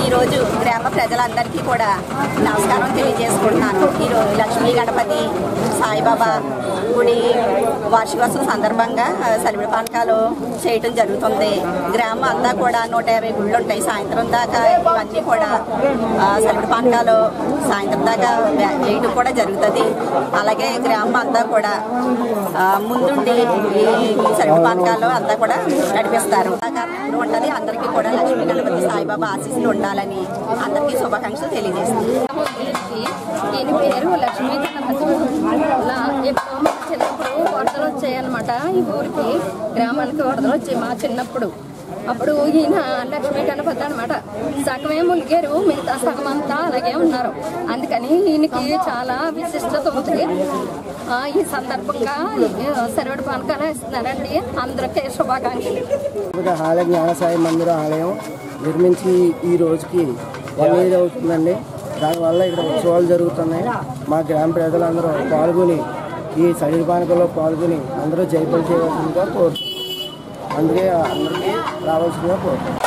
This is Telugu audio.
ఈరోజు గ్రామ ప్రజలందరికీ కూడా నమస్కారం తెలియజేసుకుంటున్నాను. ఈరోజు లక్ష్మీ గణపతి సాయిబాబా గుడి వార్షికోత్సవం సందర్భంగా సలివిడి పానకాలు చేయటం జరుగుతుంది. గ్రామం అంతా కూడా 150 గుళ్ళు ఉంటాయి. సాయంత్రం దాకా ఇవన్నీ కూడా సలివిడి పానకాలు సాయంత్రం దాకా వేయటం కూడా జరుగుతుంది. అలాగే గ్రామం అంతా కూడా ముందుండి ఈ సలివిడి పానకాలు అంతా కూడా నడిపిస్తారు. ఎప్పుడు ఉంటుంది. అందరికీ కూడా లక్ష్మీ గణపతి సాయిబాబా ఆశీస్సులు ఉండాలని అందరికీ శుభాకాంక్షలు తెలియజేస్తుంది. దీని పేరు లక్ష్మీ గణపతి. ఎప్పుడో చిన్నప్పుడు వరదలు వచ్చాయన్నమాట. ఈ ఊరికి గ్రామానికి వరదలు వచ్చాయి మా చిన్నప్పుడు. అప్పుడు ఈయన లక్ష్మీ గణపతి అనమాట. సగమే ములిగారు, మిగతా సగం అంతా అలాగే ఉన్నారు. అందుకని ఈయనకి చాలా విశిష్టత ఉంది. ఈ సందర్భంగా సరివడి పానకాలు ఇస్తున్నారండి. అందరికీ శుభాకాంక్షలు. ఆలయ జ్ఞానసాయి మందిరం ఆలయం నిర్మించి ఈ రోజుకి 1 year అవుతుందండి. దానివల్ల ఇక్కడ ఉత్సవాలు జరుగుతున్నాయి. మా గ్రామ ప్రజలందరూ పాల్గొని ఈ సలివిడి పానకాల్లో పాల్గొని అందరూ జయపడి చేయవలసిందిగా కోరుతున్నాం. అందుకే అందరికీ రావాల్సిందిగా కోరుతున్నాం.